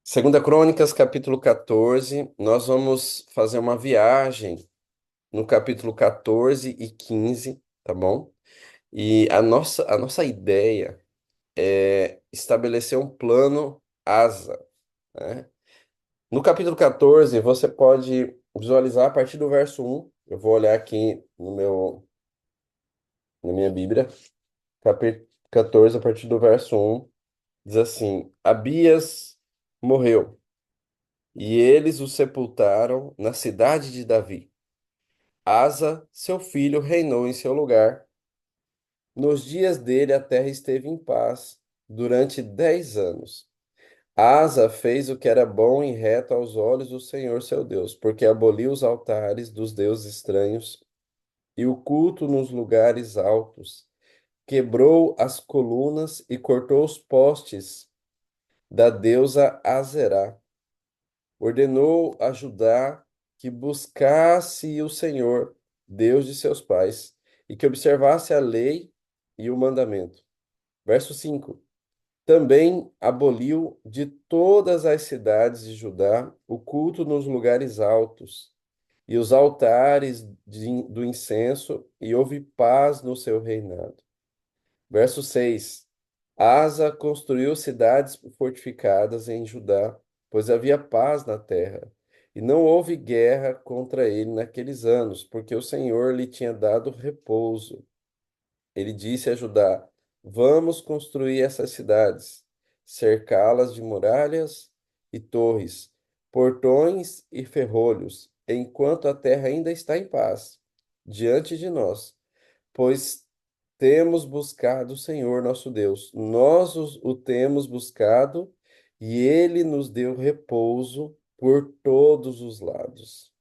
Segunda Crônicas, capítulo 14. Nós vamos fazer uma viagem no capítulo 14 e 15, tá bom? E a nossa ideia é estabelecer um plano asa, né? No capítulo 14, você pode visualizar a partir do verso 1. Eu vou olhar aqui na minha Bíblia. Capítulo 14, a partir do verso 1, diz assim: Abias morreu, e eles o sepultaram na cidade de Davi. Asa, seu filho, reinou em seu lugar. Nos dias dele, a terra esteve em paz durante 10 anos. Asa fez o que era bom e reto aos olhos do Senhor seu Deus, porque aboliu os altares dos deuses estranhos e o culto nos lugares altos. Quebrou as colunas e cortou os postes da deusa Azerá. Ordenou a Judá que buscasse o Senhor, Deus de seus pais, e que observasse a lei e o mandamento. Verso 5. Também aboliu de todas as cidades de Judá o culto nos lugares altos e os altares do incenso, e houve paz no seu reinado. Verso 6. Asa construiu cidades fortificadas em Judá, pois havia paz na terra. E não houve guerra contra ele naqueles anos, porque o Senhor lhe tinha dado repouso. Ele disse a Judá: Vamos construir essas cidades, cercá-las de muralhas e torres, portões e ferrolhos, enquanto a terra ainda está em paz diante de nós, pois temos buscado o Senhor nosso Deus. Nós o temos buscado e ele nos deu repouso por todos os lados.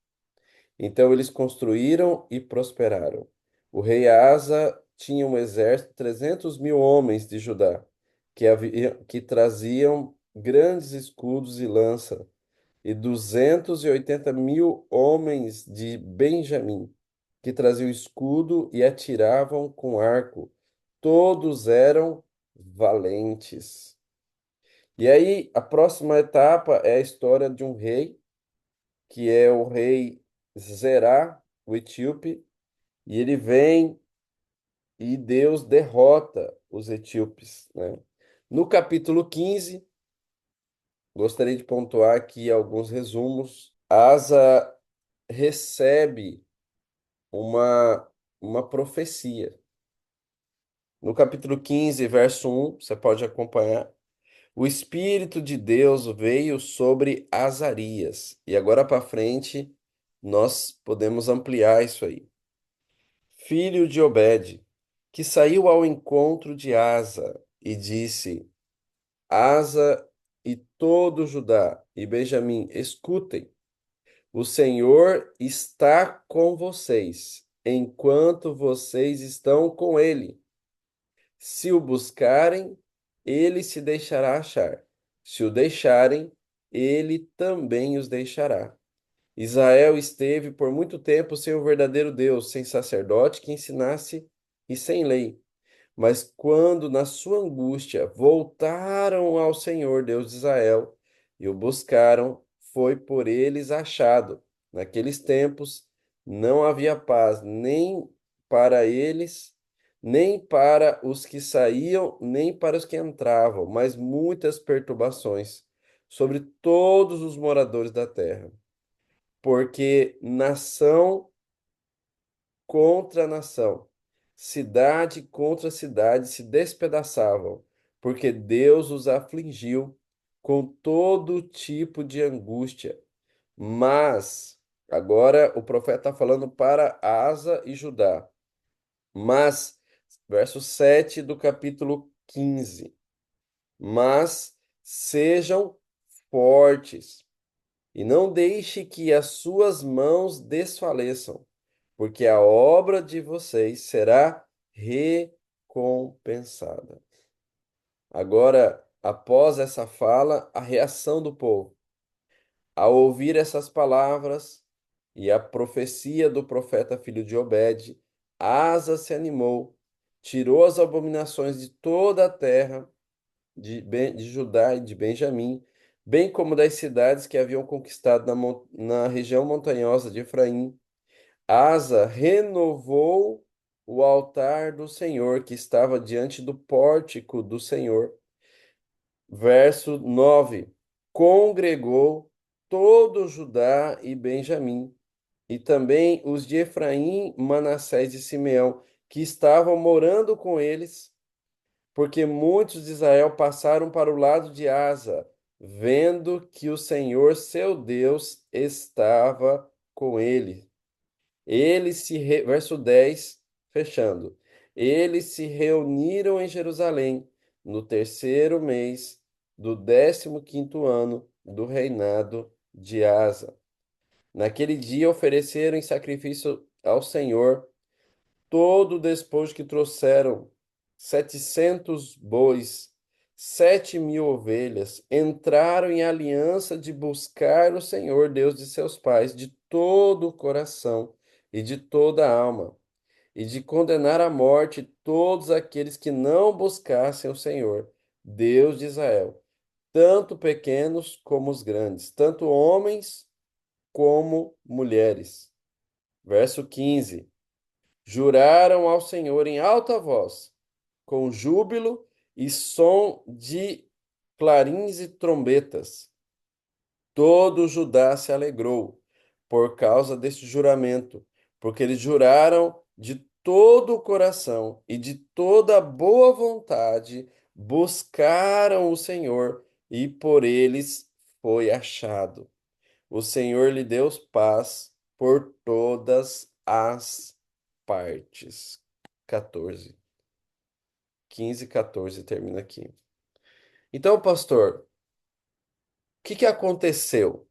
Então eles construíram e prosperaram. O rei Asa tinha um exército de 300 mil homens de Judá, que traziam grandes escudos e lança, e 280 mil homens de Benjamim, que traziam escudo e atiravam com arco. Todos eram valentes. E aí, a próxima etapa é a história de um rei, que é o rei Zerá, o etíope, e ele vem e Deus derrota os etíopes, né? No capítulo 15, gostaria de pontuar aqui alguns resumos. Asa recebe uma, uma profecia. No capítulo 15, verso 1, você pode acompanhar. O Espírito de Deus veio sobre Azarias. E agora para frente, nós podemos ampliar isso aí. Filho de Obed, que saiu ao encontro de Asa e disse: Asa e todo Judá e Benjamim, escutem. O Senhor está com vocês, enquanto vocês estão com ele. Se o buscarem, ele se deixará achar. Se o deixarem, ele também os deixará. Israel esteve por muito tempo sem o verdadeiro Deus, sem sacerdote que ensinasse e sem lei. Mas quando, na sua angústia, voltaram ao Senhor, Deus de Israel, e o buscaram, foi por eles achado. Naqueles tempos não havia paz, nem para eles, nem para os que saíam, nem para os que entravam, mas muitas perturbações sobre todos os moradores da terra. Porque nação contra nação, cidade contra cidade se despedaçavam, porque Deus os afligiu com todo tipo de angústia. Mas, agora o profeta está falando para Asa e Judá. Mas, verso 7 do capítulo 15. Mas sejam fortes e não deixe que as suas mãos desfaleçam, porque a obra de vocês será recompensada. Agora, após essa fala, a reação do povo. Ao ouvir essas palavras e a profecia do profeta filho de Obed, Asa se animou, tirou as abominações de toda a terra de Judá e de Benjamim, bem como das cidades que haviam conquistado na região montanhosa de Efraim. Asa renovou o altar do Senhor que estava diante do pórtico do Senhor. Verso 9: Congregou todo Judá e Benjamim, e também os de Efraim, Manassés e Simeão, que estavam morando com eles, porque muitos de Israel passaram para o lado de Asa, vendo que o Senhor seu Deus estava com ele. Verso 10, fechando. Eles se reuniram em Jerusalém no terceiro mês do 15º ano do reinado de Asa. Naquele dia ofereceram em sacrifício ao Senhor todo o despojo que trouxeram, 700 bois, 7.000 ovelhas. Entraram em aliança de buscar o Senhor, Deus de seus pais, de todo o coração e de toda a alma, e de condenar à morte todos aqueles que não buscassem o Senhor, Deus de Israel, tanto pequenos como os grandes, tanto homens como mulheres. Verso 15: Juraram ao Senhor em alta voz, com júbilo e som de clarins e trombetas. Todo Judá se alegrou por causa deste juramento, porque eles juraram de todo o coração e de toda a boa vontade, buscaram o Senhor e por eles foi achado. O Senhor lhe deu paz por todas as partes. 14. 15 e 14 termina aqui. Então, pastor, o que que aconteceu? O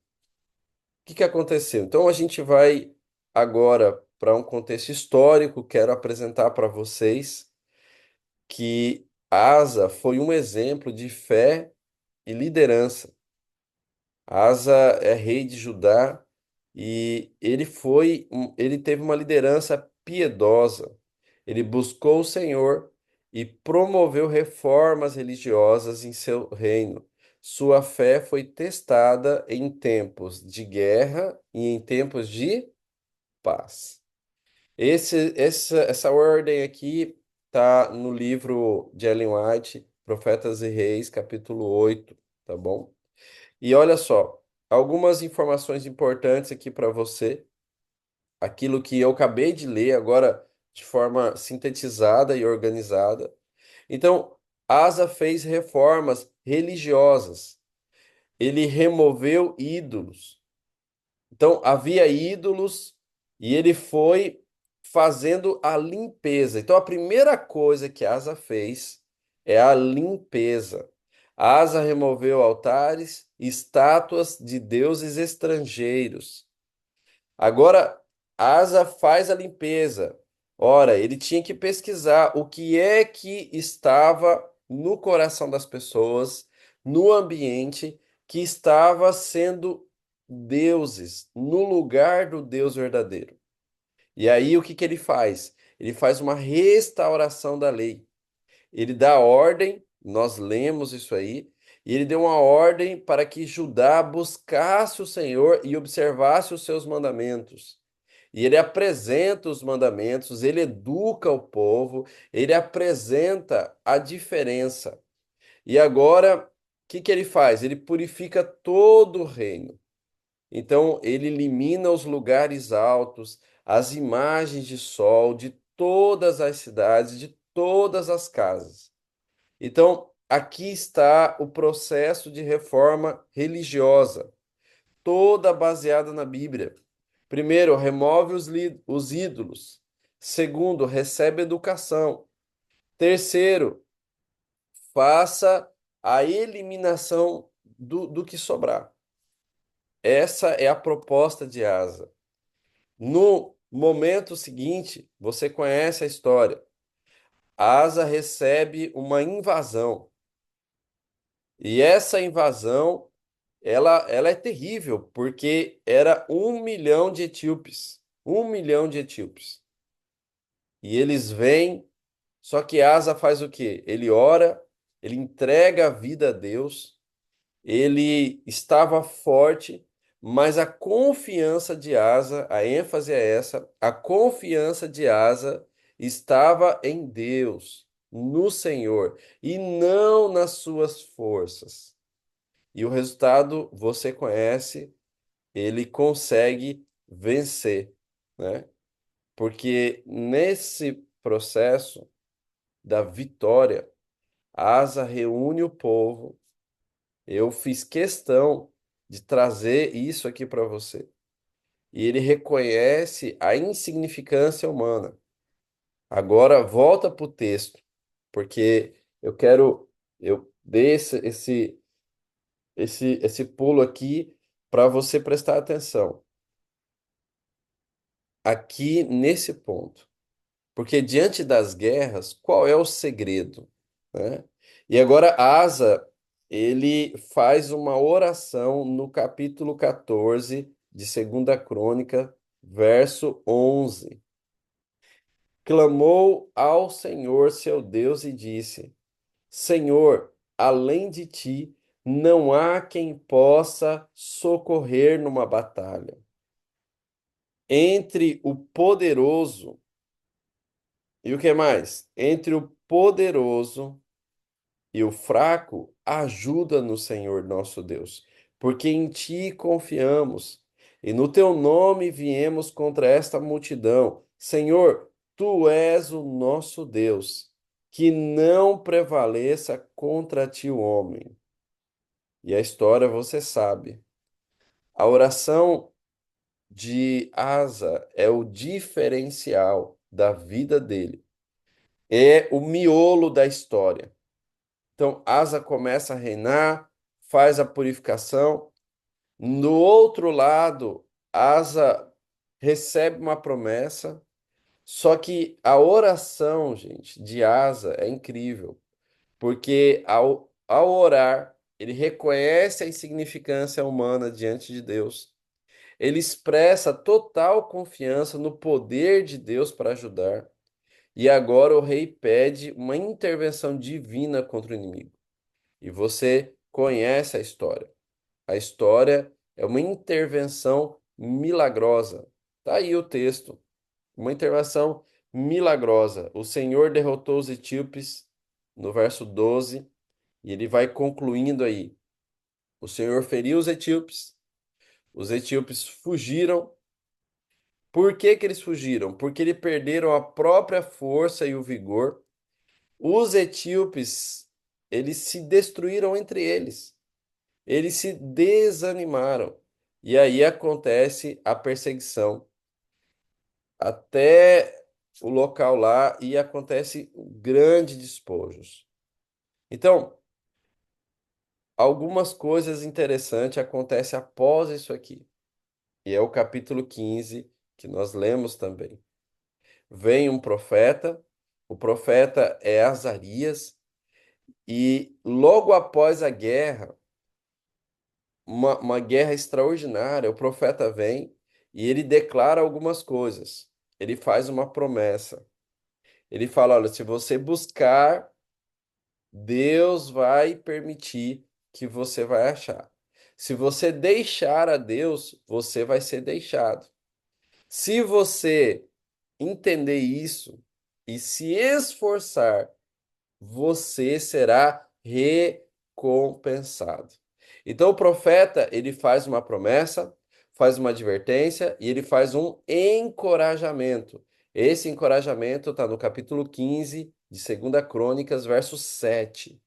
que que aconteceu? Então, a gente vai agora para um contexto histórico. Quero apresentar para vocês que Asa foi um exemplo de fé e liderança. Asa é rei de Judá e ele teve uma liderança piedosa. Ele buscou o Senhor e promoveu reformas religiosas em seu reino. Sua fé foi testada em tempos de guerra e em tempos de paz. Essa ordem aqui está no livro de Ellen White, Profetas e Reis, capítulo 8, tá bom? E olha só, algumas informações importantes aqui para você. Aquilo que eu acabei de ler agora de forma sintetizada e organizada. Então, Asa fez reformas religiosas. Ele removeu ídolos. Então, havia ídolos e ele foi fazendo a limpeza. Então, a primeira coisa que Asa fez é a limpeza. Asa removeu altares e estátuas de deuses estrangeiros. Agora, Asa faz a limpeza. Ora, ele tinha que pesquisar o que é que estava no coração das pessoas, no ambiente, que estava sendo deuses, no lugar do Deus verdadeiro. E aí, o que que ele faz? Ele faz uma restauração da lei. Ele dá ordem, nós lemos isso aí, e ele deu uma ordem para que Judá buscasse o Senhor e observasse os seus mandamentos. E ele apresenta os mandamentos, ele educa o povo, ele apresenta a diferença. E agora, o que que ele faz? Ele purifica todo o reino. Então, ele elimina os lugares altos, as imagens de sol de todas as cidades, de todas as casas. Então, aqui está o processo de reforma religiosa, toda baseada na Bíblia. Primeiro, remove os ídolos. Segundo, recebe educação. Terceiro, faça a eliminação do que sobrar. Essa é a proposta de Asa. No momento seguinte, você conhece a história. Asa recebe uma invasão. E essa invasão, ela é terrível, porque era 1 milhão de etíopes. 1 milhão de etíopes. E eles vêm, só que Asa faz o quê? Ele ora, ele entrega a vida a Deus, ele estava forte, mas a confiança de Asa, a ênfase é essa, a confiança de Asa estava em Deus, no Senhor, e não nas suas forças. E o resultado você conhece, ele consegue vencer, né? Porque nesse processo da vitória, Asa reúne o povo. Eu fiz questão de trazer isso aqui para você. E ele reconhece a insignificância humana. Agora volta para o texto, porque eu dei esse pulo aqui para você prestar atenção. Aqui nesse ponto. Porque diante das guerras, qual é o segredo, né? E agora Asa, ele faz uma oração no capítulo 14 de Segunda Crônica, verso 11. Clamou ao Senhor seu Deus e disse: Senhor, além de ti, não há quem possa socorrer numa batalha. Entre o poderoso e o que mais? Entre o poderoso e o fraco, ajuda no Senhor nosso Deus, porque em ti confiamos, e no teu nome viemos contra esta multidão. Senhor, tu és o nosso Deus, que não prevaleça contra ti o homem. E a história você sabe. A oração de Asa é o diferencial da vida dele. É o miolo da história. Então, Asa começa a reinar, faz a purificação. No outro lado, Asa recebe uma promessa, só que a oração, gente, de Asa é incrível, porque ao orar, ele reconhece a insignificância humana diante de Deus. Ele expressa total confiança no poder de Deus para ajudar. E agora o rei pede uma intervenção divina contra o inimigo. E você conhece a história. A história é uma intervenção milagrosa. Tá aí o texto. Uma intervenção milagrosa. O Senhor derrotou os etíopes no verso 12, e ele vai concluindo aí. O Senhor feriu os etíopes fugiram. Por que que eles fugiram? Porque eles perderam a própria força e o vigor. Os etíopes, eles se destruíram entre eles. Eles se desanimaram. E aí acontece a perseguição até o local lá e acontece grandes despojos. Então, algumas coisas interessantes acontecem após isso aqui. E é o capítulo 15 que nós lemos também. Vem um profeta, o profeta é Azarias, e logo após a guerra, uma guerra extraordinária. O profeta vem e ele declara algumas coisas. Ele faz uma promessa. Ele fala: olha, se você buscar, Deus vai permitir que você vai achar. Se você deixar a Deus, você vai ser deixado. Se você entender isso e se esforçar, você será recompensado. Então o profeta, ele faz uma promessa, faz uma advertência e ele faz um encorajamento. Esse encorajamento está no capítulo 15 de Segunda Crônicas, verso 7.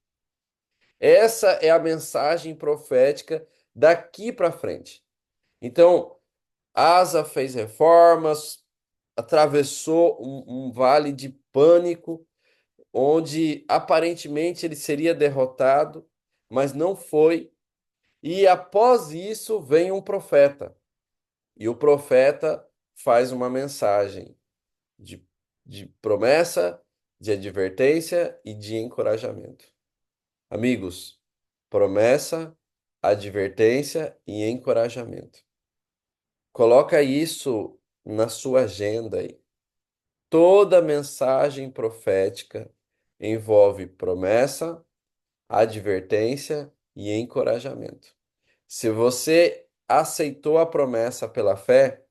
Essa é a mensagem profética daqui para frente. Então, Asa fez reformas, atravessou um vale de pânico, onde aparentemente ele seria derrotado, mas não foi. E após isso vem um profeta. E o profeta faz uma mensagem de, de promessa, de advertência e de encorajamento. Amigos, promessa, advertência e encorajamento. Coloca isso na sua agenda aí. Toda mensagem profética envolve promessa, advertência e encorajamento. Se você aceitou a promessa pela fé,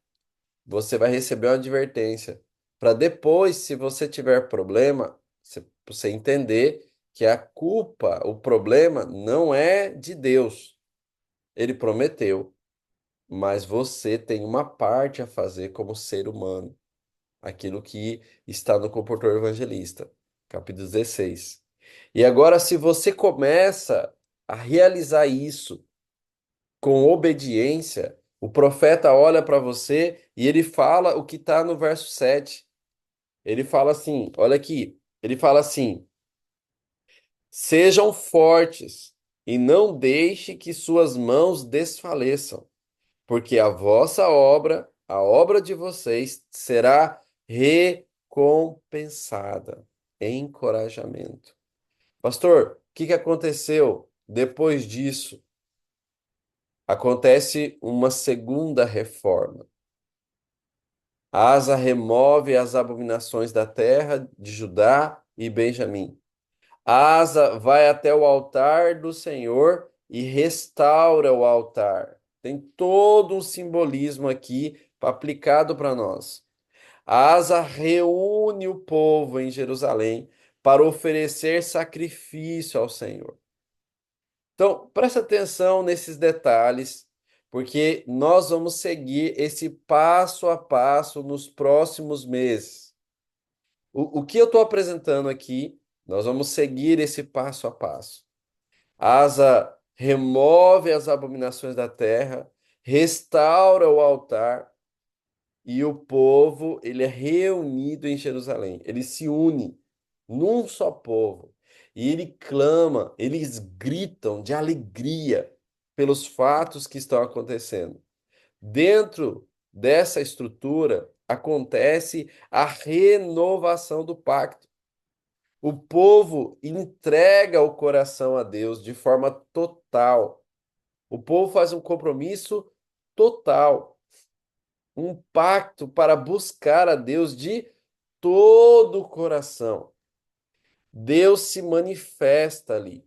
você vai receber uma advertência. Para depois, se você tiver problema, você entender que a culpa, o problema não é de Deus. Ele prometeu, mas você tem uma parte a fazer como ser humano. Aquilo que está no Comportor Evangelista, capítulo 16. E agora, se você começa a realizar isso com obediência, o profeta olha para você e ele fala o que está no verso 7. Ele fala assim: olha aqui, ele fala assim: sejam fortes e não deixe que suas mãos desfaleçam, porque a vossa obra, a obra de vocês, será recompensada. Encorajamento. Pastor, o que que aconteceu depois disso? Acontece uma segunda reforma. Asa remove as abominações da terra de Judá e Benjamim. Asa vai até o altar do Senhor e restaura o altar. Tem todo um simbolismo aqui aplicado para nós. Asa reúne o povo em Jerusalém para oferecer sacrifício ao Senhor. Então, presta atenção nesses detalhes, porque nós vamos seguir esse passo a passo nos próximos meses. O que eu estou apresentando aqui, nós vamos seguir esse passo a passo. Asa remove as abominações da terra, restaura o altar e o povo, ele é reunido em Jerusalém. Ele se une num só povo. E ele clama, eles gritam de alegria pelos fatos que estão acontecendo. Dentro dessa estrutura acontece a renovação do pacto. O povo entrega o coração a Deus de forma total. O povo faz um compromisso total, um pacto para buscar a Deus de todo o coração. Deus se manifesta ali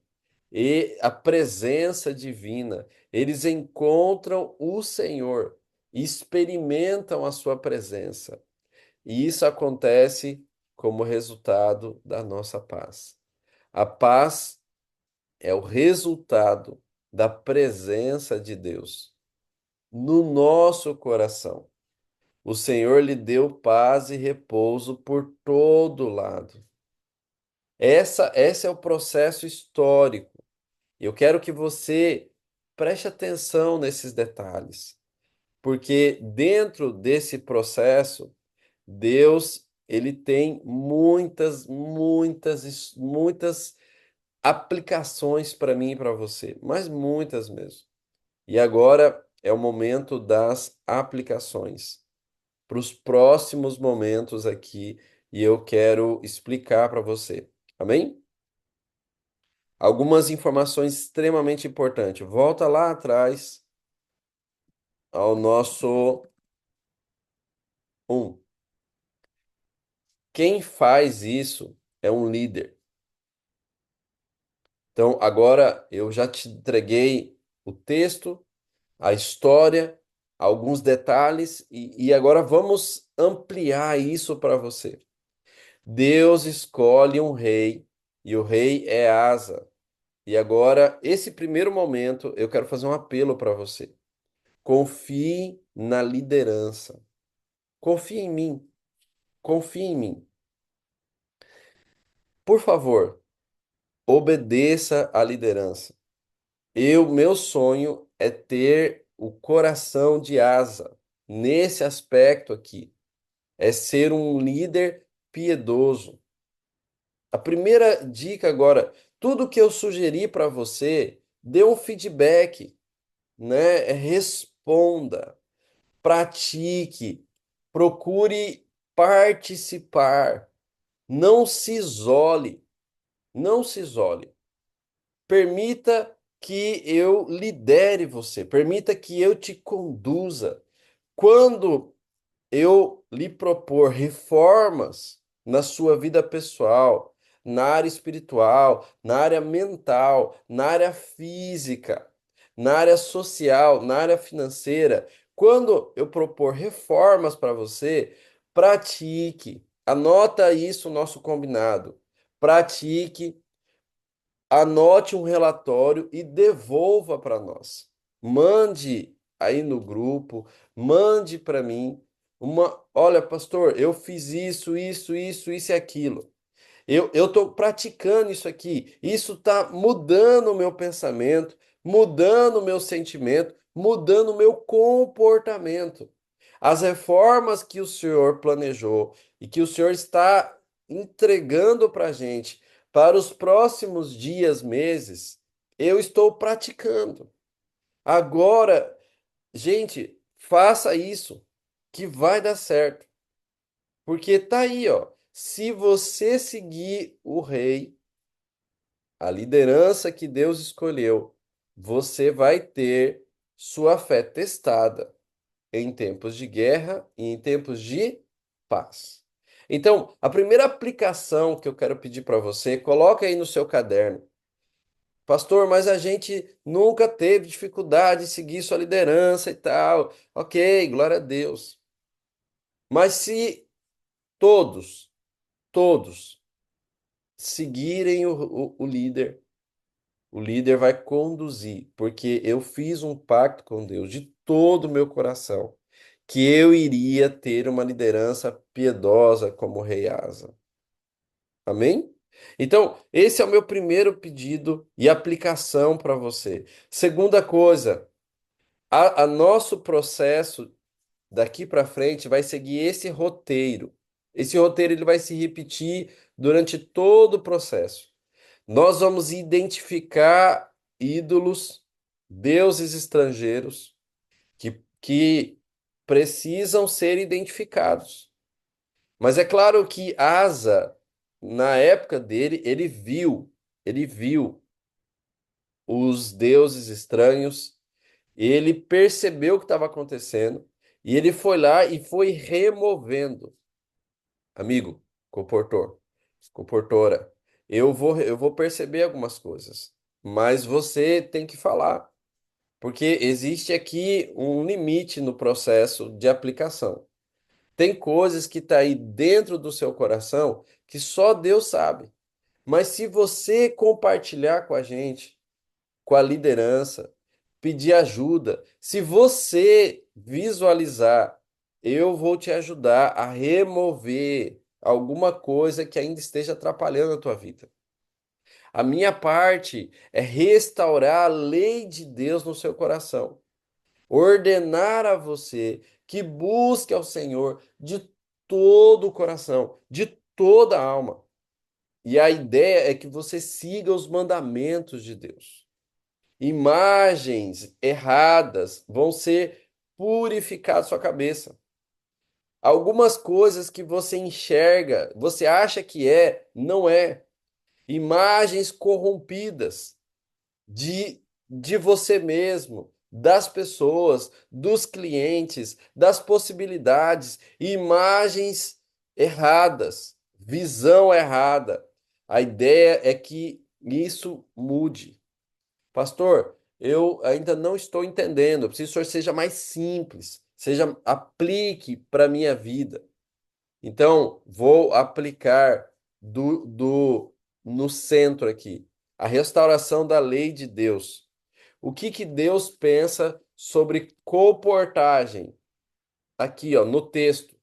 e a presença divina, eles encontram o Senhor, experimentam a sua presença. E isso acontece como resultado da nossa paz. A paz é o resultado da presença de Deus no nosso coração. O Senhor lhe deu paz e repouso por todo lado. Esse é o processo histórico. Eu quero que você preste atenção nesses detalhes, porque dentro desse processo, Deus, ele tem muitas aplicações para mim e para você, mas muitas mesmo. E agora é o momento das aplicações para os próximos momentos aqui e eu quero explicar para você. Amém? Algumas informações extremamente importantes. Volta lá atrás ao nosso um. Quem faz isso é um líder. Então, agora eu já te entreguei o texto, a história, alguns detalhes, e agora vamos ampliar isso para você. Deus escolhe um rei, e o rei é Asa. E agora, esse primeiro momento, eu quero fazer um apelo para você. Confie na liderança. Confie em mim. Confie em mim. Por favor, obedeça à liderança. Meu sonho é ter o coração de Asa nesse aspecto aqui. É ser um líder piedoso. A primeira dica agora, tudo que eu sugeri para você, dê um feedback, né? Responda, pratique, procure participar. Não se isole, não se isole. Permita que eu lidere você, permita que eu te conduza. Quando eu lhe propor reformas na sua vida pessoal, na área espiritual, na área mental, na área física, na área social, na área financeira. Quando eu propor reformas para você, pratique. Anota isso, nosso combinado. Pratique, anote um relatório e devolva para nós. Mande aí no grupo, mande para mim olha, pastor, eu fiz isso e aquilo. Eu estou praticando isso aqui. Isso está mudando o meu pensamento, mudando o meu sentimento, mudando o meu comportamento. As reformas que o Senhor planejou e que o Senhor está entregando para a gente para os próximos dias, meses, eu estou praticando. Agora, gente, faça isso, que vai dar certo. Porque tá aí, ó. Se você seguir o rei, a liderança que Deus escolheu, você vai ter sua fé testada em tempos de guerra e em tempos de paz. Então, a primeira aplicação que eu quero pedir para você, coloca aí no seu caderno. Pastor, mas a gente nunca teve dificuldade em seguir sua liderança e tal. Ok, glória a Deus. Mas se todos seguirem o líder vai conduzir, porque eu fiz um pacto com Deus de todo o meu coração, que eu iria ter uma liderança piedosa como o rei Asa. Amém? Então, esse é o meu primeiro pedido e aplicação para você. Segunda coisa, a nosso processo daqui para frente vai seguir esse roteiro. Esse roteiro ele vai se repetir durante todo o processo. Nós vamos identificar ídolos, deuses estrangeiros que precisam ser identificados. Mas é claro que Asa, na época dele, ele viu os deuses estranhos, ele percebeu o que estava acontecendo e ele foi lá e foi removendo. Amigo, comportor, comportora, eu vou perceber algumas coisas, mas você tem que falar, porque existe aqui um limite no processo de aplicação. Tem coisas que tá aí dentro do seu coração que só Deus sabe. Mas se você compartilhar com a gente, com a liderança, pedir ajuda, se você visualizar, eu vou te ajudar a remover alguma coisa que ainda esteja atrapalhando a tua vida. A minha parte é restaurar a lei de Deus no seu coração, ordenar a você que busque ao Senhor de todo o coração, de toda a alma. E a ideia é que você siga os mandamentos de Deus. Imagens erradas vão ser purificadas da sua cabeça. Algumas coisas que você enxerga, você acha que é, não é. Imagens corrompidas de você mesmo, das pessoas, dos clientes, das possibilidades, imagens erradas, visão errada. A ideia é que isso mude. Pastor, eu ainda não estou entendendo. Eu preciso que o senhor seja mais simples, aplique para a minha vida. Então, vou aplicar no centro aqui, a restauração da lei de Deus. O que que Deus pensa sobre comportagem? Aqui, ó, no texto.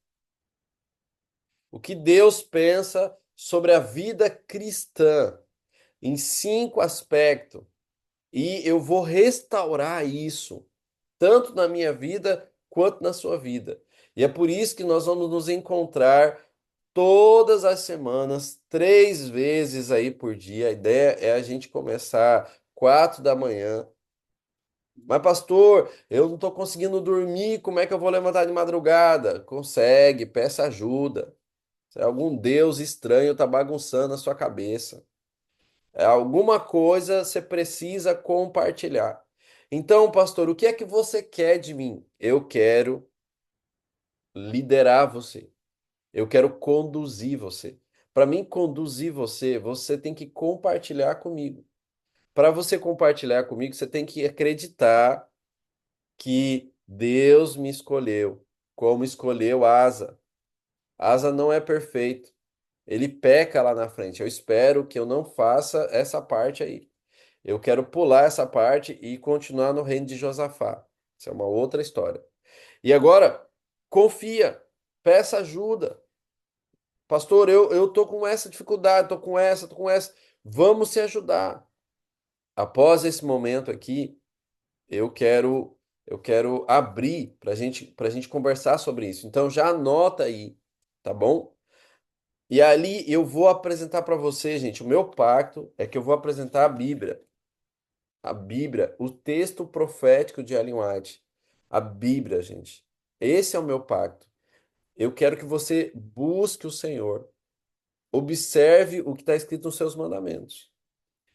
O que Deus pensa sobre a vida cristã em 5 aspectos. E eu vou restaurar isso, tanto na minha vida quanto na sua vida. E é por isso que nós vamos nos encontrar todas as semanas, 3 vezes aí por dia. A ideia é a gente começar 4 da manhã. Mas, pastor, eu não estou conseguindo dormir, como é que eu vou levantar de madrugada? Consegue, peça ajuda. Se algum Deus estranho está bagunçando a sua cabeça. Alguma coisa você precisa compartilhar. Então, pastor, o que é que você quer de mim? Eu quero liderar você. Eu quero conduzir você. para mim conduzir você, você tem que compartilhar comigo. Para você compartilhar comigo, você tem que acreditar que Deus me escolheu, como escolheu Asa. Asa não é perfeito. Ele peca lá na frente. Eu espero que eu não faça essa parte aí. Eu quero pular essa parte e continuar no reino de Josafá. Isso é uma outra história. E agora, confia, peça ajuda. Pastor, eu tô com essa dificuldade, tô com essa. Vamos se ajudar. Após esse momento aqui, eu quero eu quero abrir para gente conversar sobre isso. Então já anota aí, tá bom? E ali eu vou apresentar para você, gente, o meu pacto é que eu vou apresentar a Bíblia, o texto profético de Ellen White, a Bíblia, gente. Esse é o meu pacto. Eu quero que você busque o Senhor, observe o que está escrito nos seus mandamentos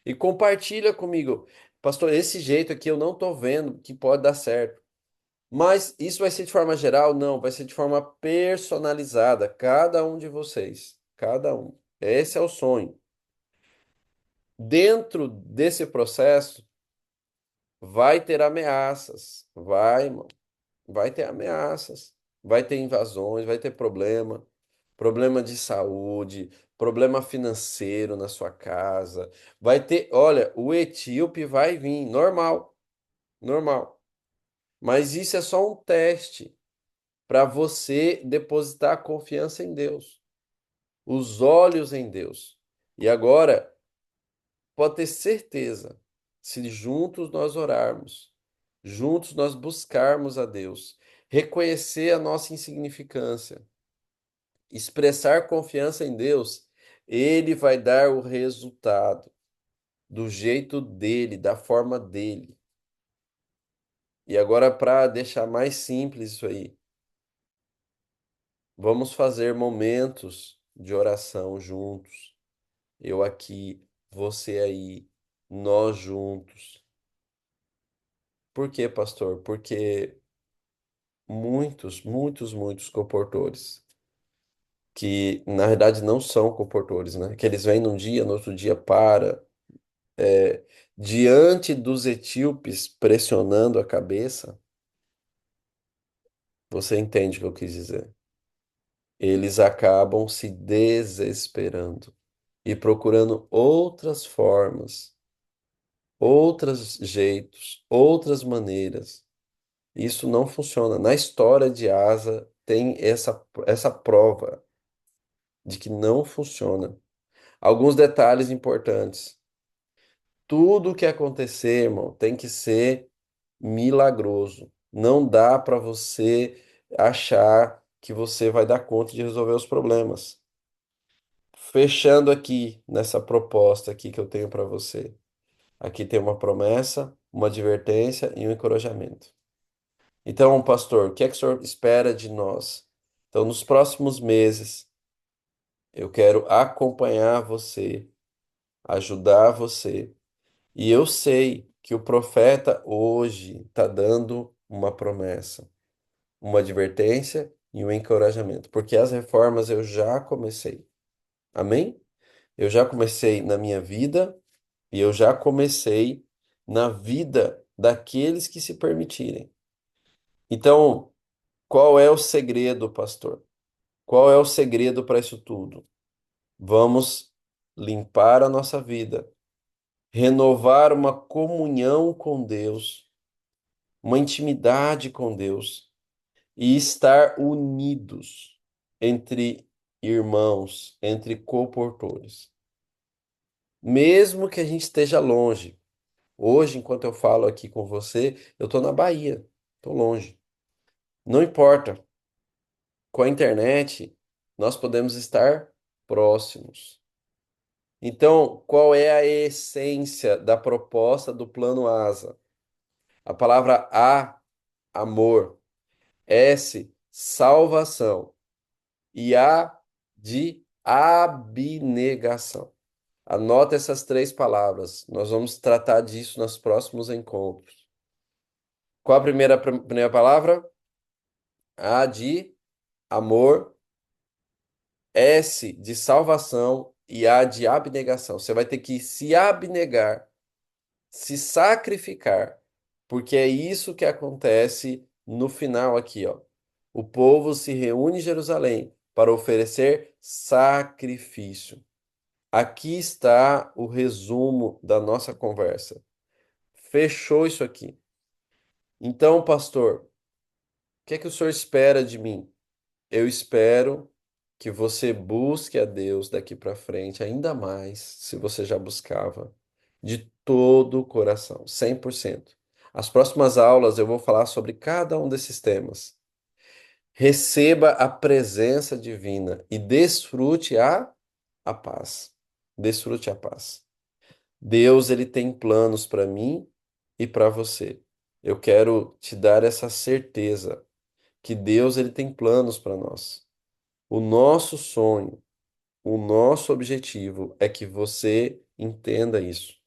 e compartilha comigo. Pastor, esse jeito aqui eu não estou vendo que pode dar certo. Mas isso vai ser de forma geral? Não, vai ser de forma personalizada, cada um de vocês, cada um. Esse é o sonho. Dentro desse processo, vai ter ameaças, vai, irmão, vai ter ameaças, vai ter invasões, vai ter problema, problema de saúde, problema financeiro na sua casa, vai ter, olha, o etíope vai vir, normal, normal. Mas isso é só um teste para você depositar a confiança em Deus, os olhos em Deus. E agora, pode ter certeza, se juntos nós orarmos, juntos nós buscarmos a Deus, reconhecer a nossa insignificância, expressar confiança em Deus, Ele vai dar o resultado do jeito dele, da forma dele. E agora, para deixar mais simples isso aí, vamos fazer momentos de oração juntos. Eu aqui, você aí, nós juntos. Por quê, pastor? Porque muitos comportores, que na verdade não são comportores, né? Que eles vêm num dia, no outro dia para. É, diante dos etíopes pressionando a cabeça, você entende o que eu quis dizer. Eles acabam se desesperando e procurando outras formas, outros jeitos, outras maneiras. Isso não funciona. Na história de Asa tem essa prova de que não funciona. Alguns detalhes importantes. Tudo que acontecer, irmão, tem que ser milagroso. Não dá para você achar que você vai dar conta de resolver os problemas. Fechando aqui nessa proposta aqui que eu tenho para você. Aqui tem uma promessa, uma advertência e um encorajamento. Então, pastor, o que é que o senhor espera de nós? Então, nos próximos meses, eu quero acompanhar você, ajudar você. E eu sei que o profeta hoje está dando uma promessa, uma advertência e um encorajamento, porque as reformas eu já comecei. Amém? Eu já comecei na minha vida e eu já comecei na vida daqueles que se permitirem. Então, qual é o segredo, pastor? Qual é o segredo para isso tudo? Vamos limpar a nossa vida, renovar uma comunhão com Deus, uma intimidade com Deus e estar unidos entre irmãos, entre comportores. Mesmo que a gente esteja longe. Hoje, enquanto eu falo aqui com você, eu estou na Bahia, estou longe. Não importa, com a internet, nós podemos estar próximos. Então, qual é a essência da proposta do plano ASA? A palavra A, amor, S, salvação e A de abnegação. Anota essas três palavras. Nós vamos tratar disso nos próximos encontros. Qual a primeira palavra? A de amor. S de salvação e A de abnegação. Você vai ter que se abnegar, se sacrificar, porque é isso que acontece no final aqui, ó. O povo se reúne em Jerusalém para oferecer sacrifício. Aqui está o resumo da nossa conversa. Fechou isso aqui. Então, pastor, o que é que o senhor espera de mim? Eu espero que você busque a Deus daqui para frente ainda mais, se você já buscava, de todo o coração, 100%. As próximas aulas eu vou falar sobre cada um desses temas. Receba a presença divina e desfrute a paz. Desfrute a paz. Deus, ele tem planos para mim e para você. Eu quero te dar essa certeza que Deus, ele tem planos para nós. O nosso sonho, o nosso objetivo é que você entenda isso.